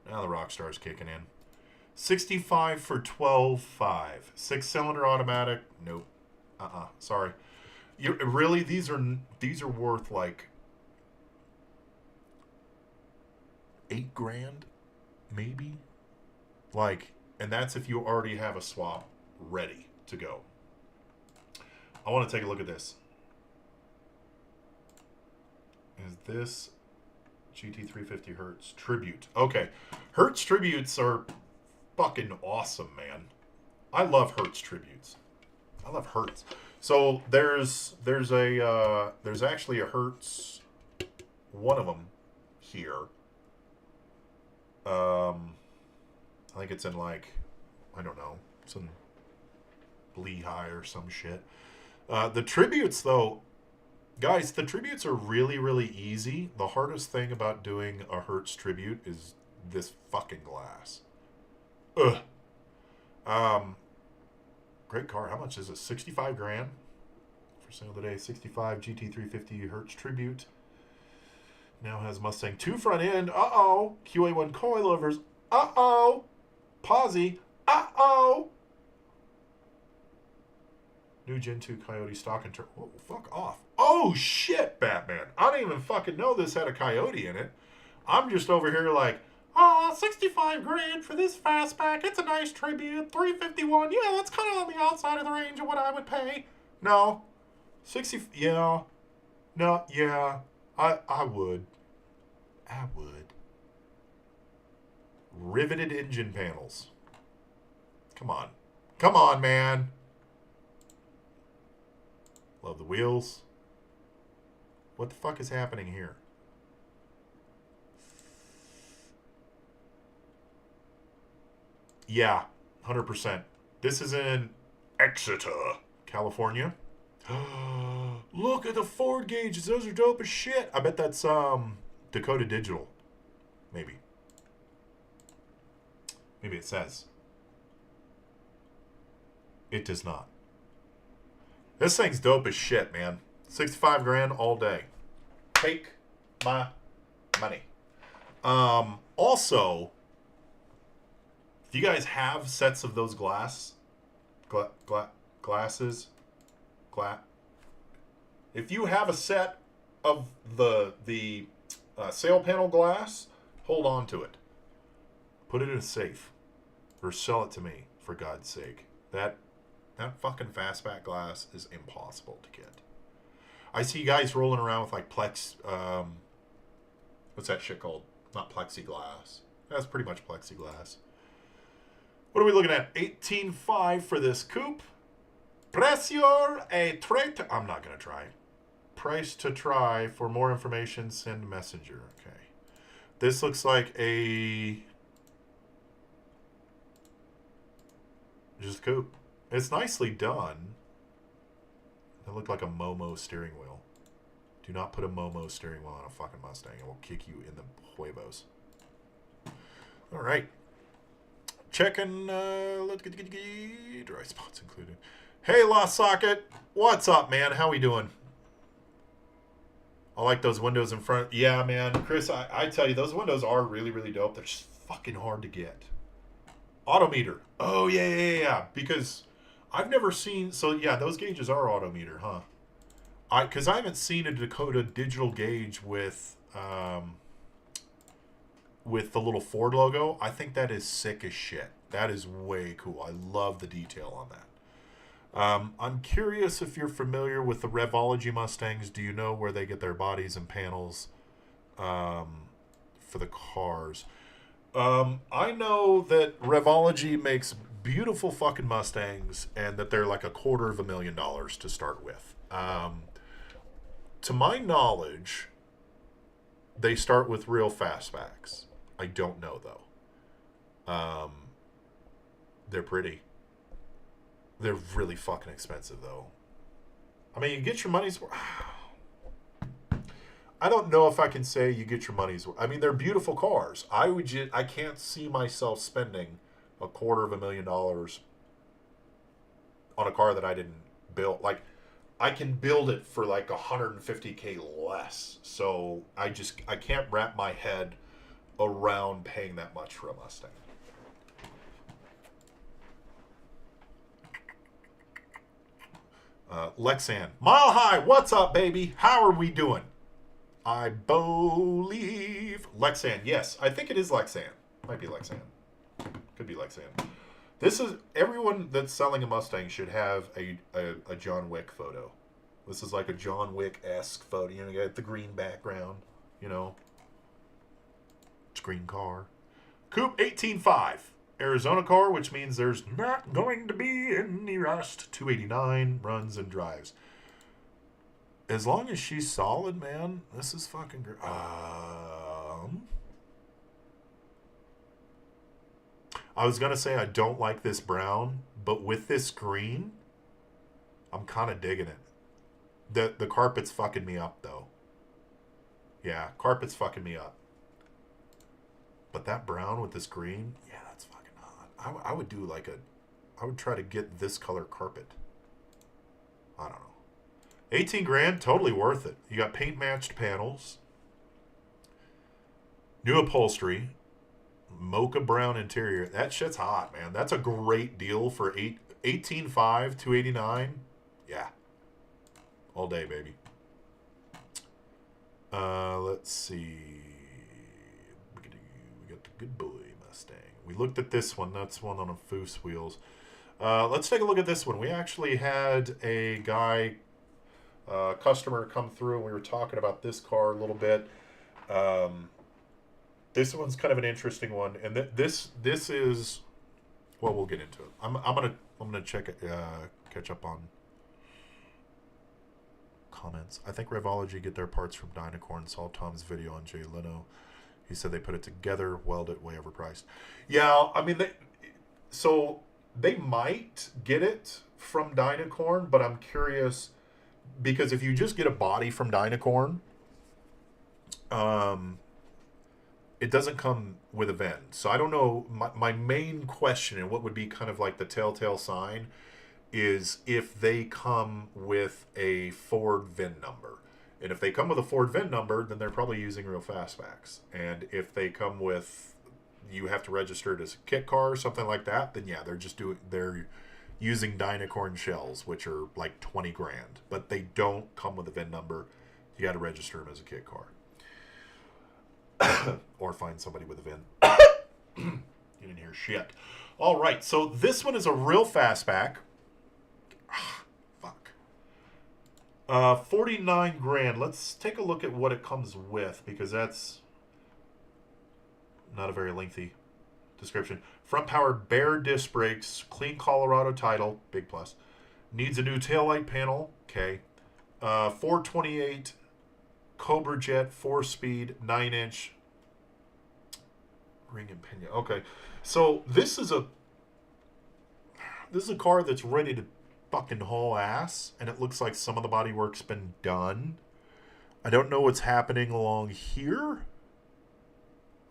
Now the rock star's kicking in. 65 for 12.5. 6-cylinder automatic. Nope. Sorry. Really, these are worth like $8 grand, maybe. Like, and that's if you already have a swap ready to go. I want to take a look at this. Is this GT350 Hertz Tribute? Okay, Hertz Tributes are fucking awesome, man. I love Hertz Tributes. I love Hertz. So there's actually a Hertz, one of them here. I I think it's in like, I don't know, it's in Lehigh or some shit. The tributes, though, guys, the tributes are really, really easy. The hardest thing about doing a Hertz tribute is this fucking glass. Ugh. Great car. How much is it? 65 grand for sale today. 65 GT350 Hertz tribute. Now has Mustang 2 front end. Uh-oh. QA1 coilovers. Uh-oh. Posy. Uh-oh. New Gen 2 Coyote stock and turn. Oh, fuck off. Oh, shit, Batman. I didn't even fucking know this had a Coyote in it. I'm just over here like, oh, 65 grand for this fastback. It's a nice tribute. 351. Yeah, that's kind of on the outside of the range of what I would pay. No. 60. Yeah. No, yeah. I would. I would. Riveted engine panels. Come on. Come on, man. Love the wheels. What the fuck is happening here? Yeah, 100%. This is in Exeter, California. Look at the Ford gauges. Those are dope as shit. I bet that's Dakota Digital. Maybe. Maybe it says. It does not. This thing's dope as shit, man. 65 grand all day. Take my money. Also, do you guys have sets of those glasses? If you have a set of the sail panel glass, hold on to it. Put it in a safe. Or sell it to me, for God's sake. That fucking fastback glass is impossible to get. I see guys rolling around with like Plex, what's that shit called? Not plexiglass. That's pretty much plexiglass. What are we looking at? 18.5 for this coupe. Precio a trade. I'm not going to try. Price to try. For more information, send messenger. Okay. This looks like a just coupe. It's nicely done. It looked like a Momo steering wheel. Do not put a Momo steering wheel on a fucking Mustang. It will kick you in the huevos. All right. Checking. Let's get dry spots included. Hey, Lost Socket. What's up, man? How we doing? I like those windows in front. Yeah, man. Chris, I tell you, those windows are really, really dope. They're just fucking hard to get. Autometer. Oh, yeah. Because I've never seen... So, yeah, those gauges are autometer, huh? Because I haven't seen a Dakota digital gauge with the little Ford logo. I think that is sick as shit. That is way cool. I love the detail on that. I'm curious if you're familiar with the Revology Mustangs. Do you know where they get their bodies and panels for the cars? I know that Revology makes beautiful fucking Mustangs and that they're like $250,000 to start with. To my knowledge, they start with real fastbacks. I don't know, though. They're pretty. They're really fucking expensive, though. I mean, you get your money's worth. I don't know if I can say you get your money's worth. I mean, they're beautiful cars. I can't see myself spending $250,000 on a car that I didn't build. Like, I can build it for like $150K less. So I can't wrap my head around paying that much for a Mustang. Lexan. Mile High, what's up, baby? How are we doing? I believe Lexan. Yes, I think it is Lexan. Might be Lexan. Could be Lexan. This is everyone that's selling a Mustang should have a John Wick photo. This is like a John Wick-esque photo. You know, you got the green background. You know, it's a green car. Coupe 18.5. Arizona car, which means there's not going to be any rust. 289 runs and drives. As long as she's solid, man, this is fucking great. I was going to say I don't like this brown, but with this green, I'm kind of digging it. The carpet's fucking me up, though. Yeah, carpet's fucking me up. But that brown with this green, yeah, that's fucking hot. I would do like I would try to get this color carpet. I don't know. 18 grand, totally worth it. You got paint matched panels, new upholstery, mocha brown interior. That shit's hot, man. That's a great deal for 18.5, 289. Yeah. All day, baby. Let's see. We got the good boy Mustang. We looked at this one. That's one on a Foose wheels. Let's take a look at this one. We actually had a guy, customer, come through, and we were talking about this car a little bit. This one's kind of an interesting one, and this is, well, we'll get into it. I'm gonna check it, catch up on comments. I think Revology get their parts from Dynacorn. Saw Tom's video on Jay Leno. He said they put it together, weld it, way overpriced. Yeah, I mean, they might get it from Dynacorn, but I'm curious because if you just get a body from Dynacorn, it doesn't come with a VIN. So I don't know. My main question, and what would be kind of like the telltale sign, is if they come with a Ford VIN number. And if they come with a Ford VIN number, then they're probably using real fastbacks. And if they come with, you have to register it as a kit car or something like that, then yeah, they're using Dynacorn shells, which are like 20 grand. But they don't come with a VIN number. You got to register them as a kit car. Or find somebody with a VIN. You didn't hear shit. All right, so this one is a real fastback. Fuck. 49 grand. Let's take a look at what it comes with, because that's not a very lengthy description. Front power, bare disc brakes, clean Colorado title, big plus. Needs a new taillight panel, okay. 428 Cobra Jet, 4-speed, 9-inch ring and pinion. Okay, so this is a car that's ready to fucking haul ass, and it looks like some of the body work's been done. I don't know what's happening along here.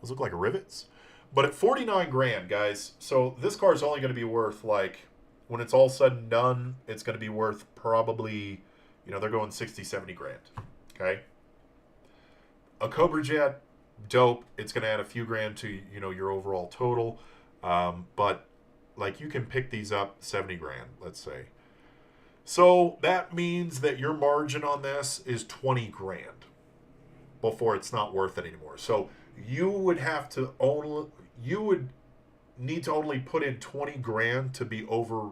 Those look like rivets. But at 49 grand, guys, so this car is only going to be worth, like, when it's all said and done, it's going to be worth probably, they're going 60, 70 grand. Okay? A Cobra Jet, dope. It's going to add a few grand to, your overall total. But, like, you can pick these up 70 grand, let's say. So that means that your margin on this is 20 grand before it's not worth it anymore. So you would need to only put in 20 grand to be over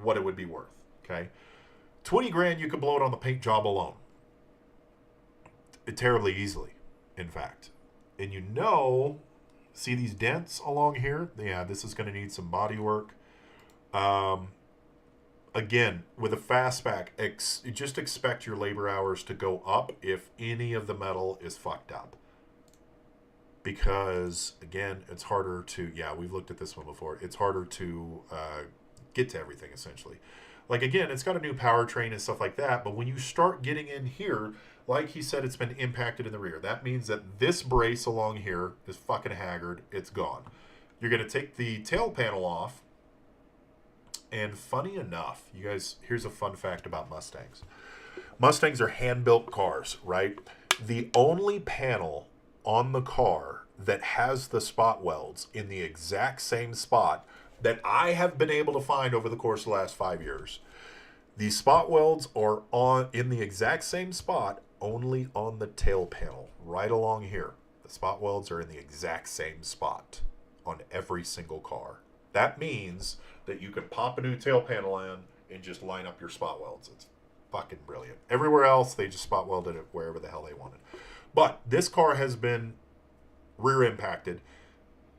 what it would be worth. Okay. 20 grand, you could blow it on the paint job alone. Terribly easily, in fact. And see these dents along here? Yeah, this is going to need some body work. Again, with a fastback, just expect your labor hours to go up if any of the metal is fucked up. Because, again, it's harder to, we've looked at this one before, it's harder to get to everything, essentially. Like, again, it's got a new powertrain and stuff like that, but when you start getting in here, like he said, it's been impacted in the rear. That means that this brace along here is fucking haggard. It's gone. You're going to take the tail panel off. And funny enough, you guys, here's a fun fact about Mustangs. Mustangs are hand-built cars, right? The only panel on the car that has the spot welds in the exact same spot that I have been able to find over the course of the last 5 years. These spot welds are in the exact same spot, only on the tail panel, right along here. The spot welds are in the exact same spot on every single car. That means that you can pop a new tail panel in and just line up your spot welds. It's fucking brilliant. Everywhere else, they just spot welded it wherever the hell they wanted. But this car has been rear impacted.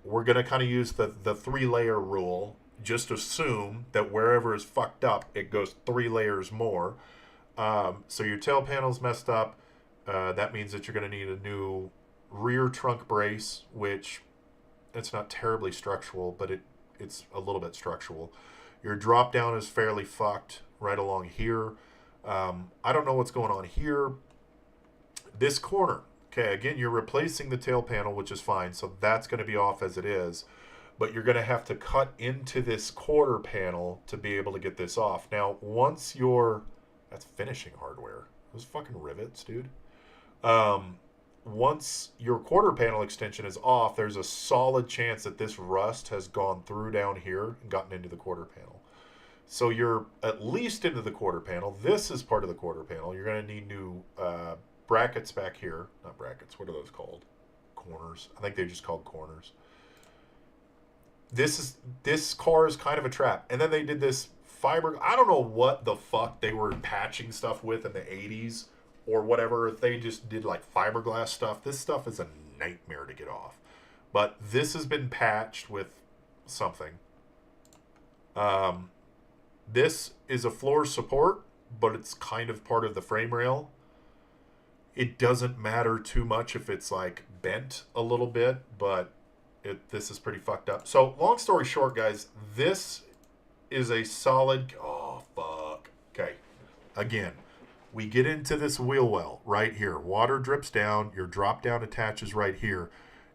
We're going to kind of use the 3-layer rule. Just assume that wherever is fucked up, it goes 3 layers more. So your tail panel's messed up. That means that you're going to need a new rear trunk brace, which it's not terribly structural, but it's a little bit structural. Your drop down is fairly fucked right along here. I don't know what's going on here. This corner, okay, again, you're replacing the tail panel, which is fine, so that's going to be off as it is. But you're going to have to cut into this quarter panel to be able to get this off. Now, once you're... That's finishing hardware. Those fucking rivets, dude. Once your quarter panel extension is off, there's a solid chance that this rust has gone through down here and gotten into the quarter panel. So you're at least into the quarter panel. This is part of the quarter panel. You're going to need new brackets back here. Not brackets. What are those called? Corners. I think they're just called corners. This car is kind of a trap. And then they did this fiber. I don't know what the fuck they were patching stuff with in the 80s or whatever. If they just did like fiberglass stuff. This stuff is a nightmare to get off. But this has been patched with something. This is a floor support, but it's kind of part of the frame rail. It doesn't matter too much if it's like bent a little bit, but this is pretty fucked up. So long story short, guys, this is a solid... Oh, fuck. Okay. Again, we get into this wheel well right here. Water drips down. Your drop down attaches right here.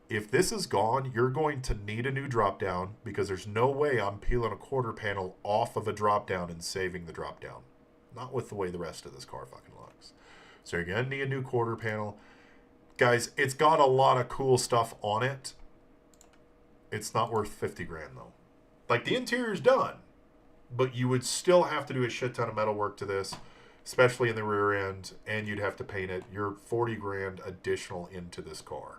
If this is gone, you're going to need a new drop down because there's no way I'm peeling a quarter panel off of a drop down and saving the drop down. Not with the way the rest of this car fucking looks. So you're going to need a new quarter panel. Guys, it's got a lot of cool stuff on it. It's not worth 50 grand though. Like the interior's done, but you would still have to do a shit ton of metal work to this, especially in the rear end, and you'd have to paint it. You're 40 grand additional into this car.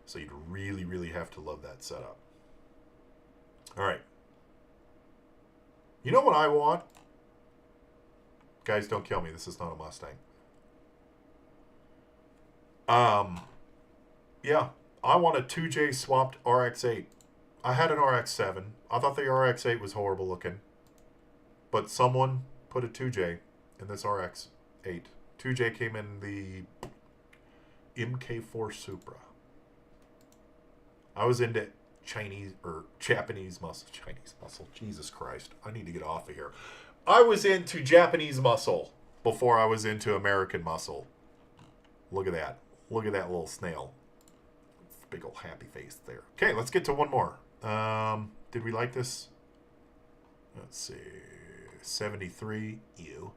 So you'd really, really have to love that setup. All right. You know what I want? Guys, don't kill me. This is not a Mustang. Yeah. I want a 2J swapped RX-8. I had an RX-7. I thought the RX-8 was horrible looking. But someone put a 2J in this RX-8. 2J came in the MK4 Supra. I was into Chinese or Japanese muscle. Chinese muscle. Jesus Christ. I need to get off of here. I was into Japanese muscle before I was into American muscle. Look at that. Look at that little snail. Big old happy face there. Okay, let's get to one more. Did we like this? Let's see. 73. Ew.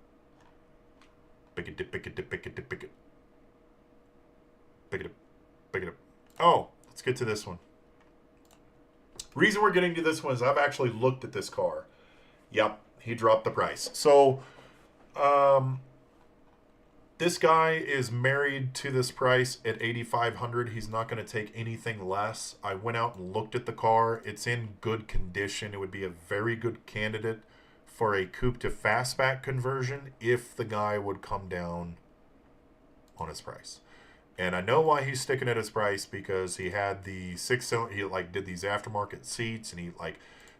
Pick it, pick it, pick it, pick it. Pick it up. Pick it up. Oh, let's get to this one. Reason we're getting to this one is I've actually looked at this car. Yep, he dropped the price. So, this guy is married to this price at $8,500. He's not going to take anything less. I went out and looked at the car. It's in good condition. It would be a very good candidate for a coupe to fastback conversion if the guy would come down on his price. And I know why he's sticking at his price, because he had the 6-cylinder, he like did these aftermarket seats, and he like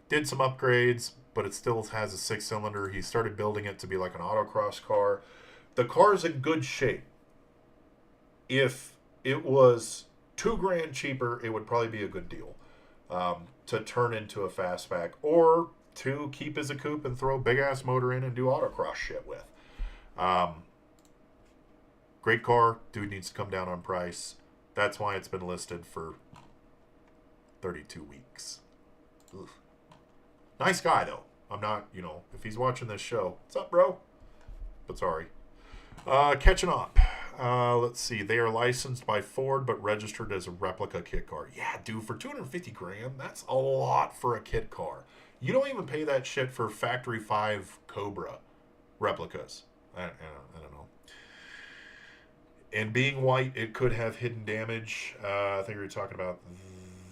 did some upgrades, but it still has a 6-cylinder. He started building it to be like an autocross car. The car's in good shape. If it was $2 grand cheaper, it would probably be a good deal to turn into a fastback, or to keep as a coupe and throw a big ass motor in and do autocross shit with. Great car. Dude needs to come down on price. That's why it's been listed for 32 weeks. Ugh. Nice guy, though. I'm not, you know, if he's watching this show, what's up, bro? But sorry. Catching up. Let's see. They are licensed by Ford, but registered as a replica kit car. Yeah, dude, for 250 grand, that's a lot for a kit car. You don't even pay that shit for Factory 5 Cobra replicas. I don't know. And being white, it could have hidden damage. I think we were talking about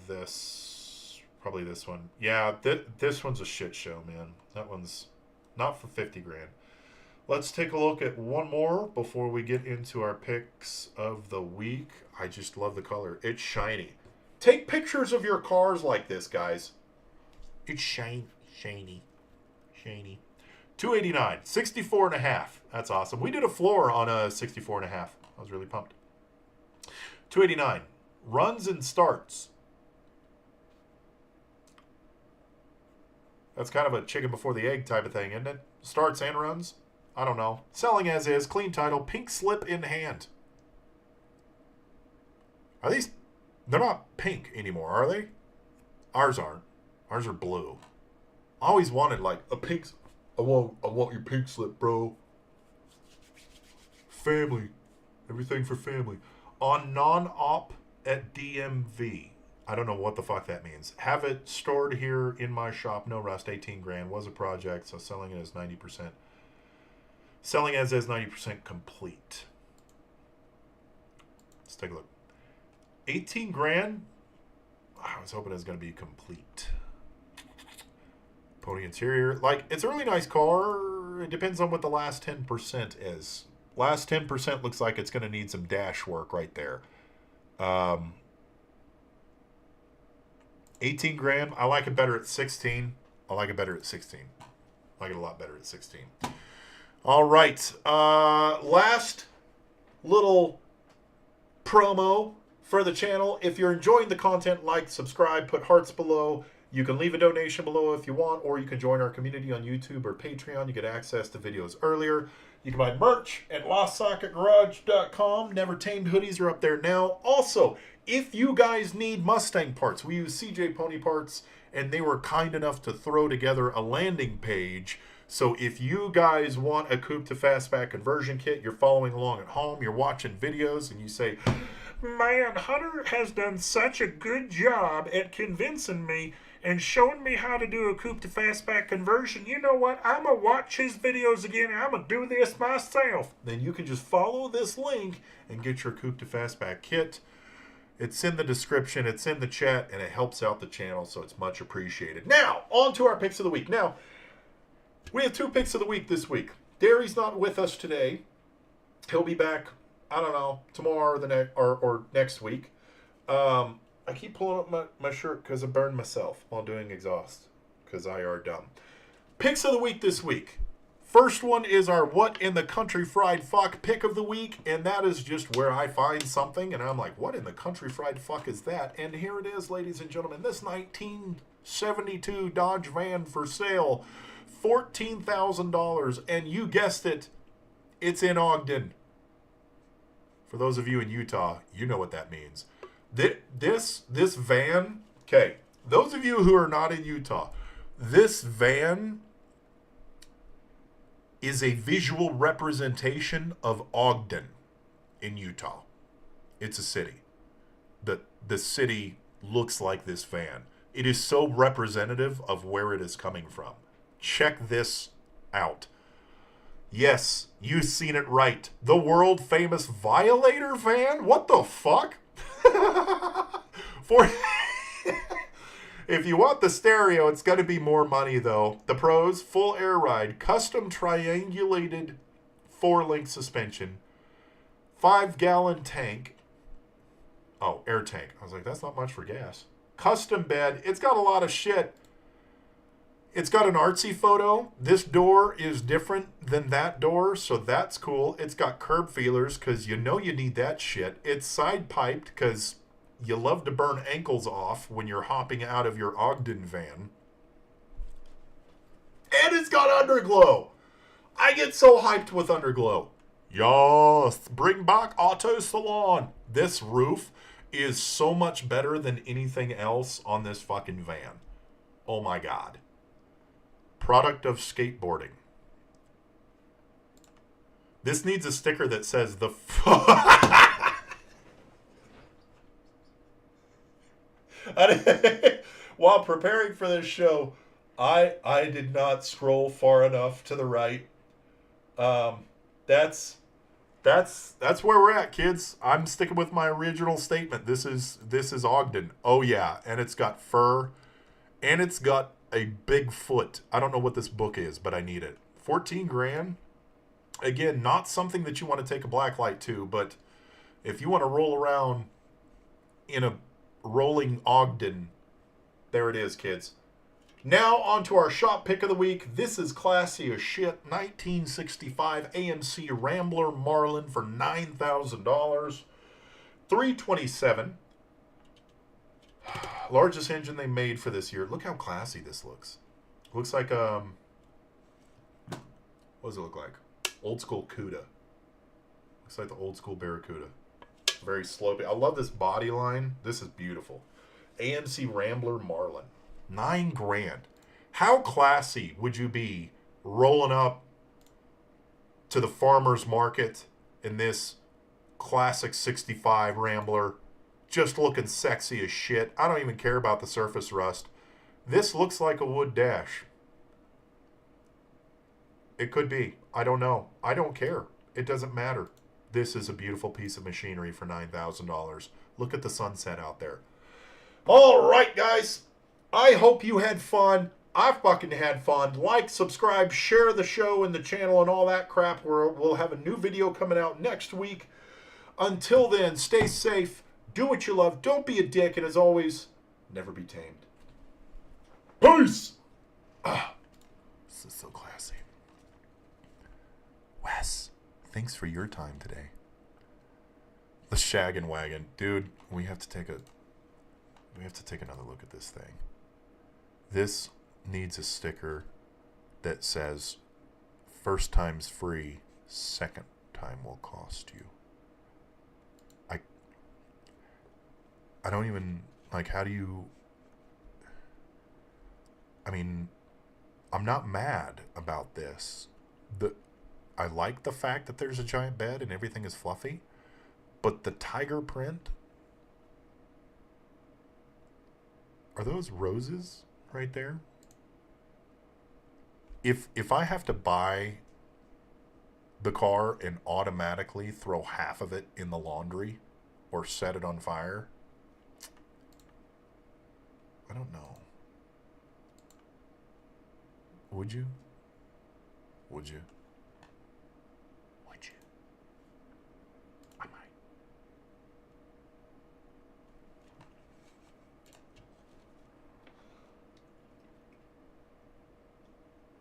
this. Probably this one. Yeah, this one's a shit show, man. That one's not for 50 grand. Let's take a look at one more before we get into our picks of the week. I just love the color. It's shiny. Take pictures of your cars like this, guys. It's shiny. 289, 64 and a half. That's awesome. We did a floor on a 64 and a half. I was really pumped. 289, runs and starts That's kind of a chicken before the egg type of thing, isn't it? Starts and runs? I don't know. Selling as is, clean title, pink slip in hand. Are these... They're not pink anymore, are they? Ours aren't. Ours are blue. I always wanted, like, a pink... I want your pink slip, bro. Family. Everything for family. On non-op at DMV. I don't know what the fuck that means. Have it stored here in my shop. No rust. 18 grand. Was a project, so selling it as 90%. Selling as is 90% complete. Let's take a look. 18 grand? I was hoping it was going to be complete. Pony interior. Like, it's a really nice car. It depends on what the last 10% is. Last 10% looks like it's going to need some dash work right there. 18 grand. I like it better at 16. I like it better at 16. I like it a lot better at 16. All right. Last little promo for the channel. If you're enjoying the content, like, subscribe, put hearts below. You can leave a donation below if you want, or you can join our community on YouTube or Patreon. You get access to videos earlier. You can buy merch at LostSocketGarage.com. Never Tamed hoodies are up there now. Also, if you guys need Mustang parts, we use CJ Pony Parts, and they were kind enough to throw together a landing page. So if you guys want a coupe to fastback conversion kit, you're following along at home, you're watching videos, and you say, man, Hunter has done such a good job at convincing me and showing me how to do a coupe to fastback conversion. You know what? I'm going to watch his videos again and I'm going to do this myself. Then you can just follow this link and get your coupe to fastback kit. It's in the description, it's in the chat, and it helps out the channel, so it's much appreciated. Now, on to our picks of the week. Now, we have 2 picks of the week this week. Derry's not with us today. He'll be back, I don't know, tomorrow or next week. I keep pulling up my shirt because I burned myself while doing exhaust because I are dumb. Picks of the week this week. First one is our What in the Country Fried Fuck pick of the week, and that is just where I find something, and I'm like, what in the country fried fuck is that? And here it is, ladies and gentlemen. This 1972 Dodge van for sale, $14,000, and you guessed it, it's in Ogden. For those of you in Utah, you know what that means. This van, okay, those of you who are not in Utah, this van is a visual representation of Ogden in Utah. It's a city. The city looks like this van. It is so representative of where it is coming from. Check this out. Yes, you've seen it right. The world famous Violator van? What the fuck? If you want the stereo, it's going to be more money, though. The pros, full air ride, custom triangulated 4-link suspension, 5-gallon tank. Oh, air tank. I was like, that's not much for gas. Custom bed. It's got a lot of shit. It's got an artsy photo. This door is different than that door, so that's cool. It's got curb feelers, because you know you need that shit. It's side-piped, because you love to burn ankles off when you're hopping out of your Ogden van. And it's got underglow. I get so hyped with underglow. Yes, bring back Auto Salon. This roof is so much better than anything else on this fucking van. Oh my God. Product of skateboarding. This needs a sticker that says the... While preparing for this show, I did not scroll far enough to the right. That's where we're at, kids. I'm sticking with my original statement. This is Ogden. Oh yeah, and it's got fur, and it's got a big foot. I don't know what this book is, but I need it. 14 grand. Again, not something that you want to take a black light to, but if you want to roll around in a rolling Ogden, there it is, kids. Now on to our shop pick of the week. This is classy as shit. 1965 AMC Rambler Marlin for $9,000. $327. Largest engine they made for this year. Look how classy this looks. Looks like what does it look like? Old school Cuda. Looks like the old school Barracuda. Very slopey. I love this body line. This is beautiful. AMC Rambler Marlin. $9 grand. How classy would you be rolling up to the farmer's market in this classic 65 Rambler, just looking sexy as shit? I don't even care about the surface rust. This looks like a wood dash. It could be. I don't know. I don't care. It doesn't matter. This is a beautiful piece of machinery for $9,000. Look at the sunset out there. All right, guys. I hope you had fun. I fucking had fun. Like, subscribe, share the show and the channel and all that crap. We'll have a new video coming out next week. Until then, stay safe. Do what you love. Don't be a dick. And as always, never be tamed. Peace! This is so classy. Wes, thanks for your time today. The Shaggin' Wagon. Dude, we have to take another look at this thing. This needs a sticker that says first time's free, second time will cost you. I don't even, like, how do you, I mean, I'm not mad about this. I like the fact that there's a giant bed and everything is fluffy, but the tiger print, are those roses right there? If I have to buy the car and automatically throw half of it in the laundry or set it on fire, I don't know. Would you? Would you?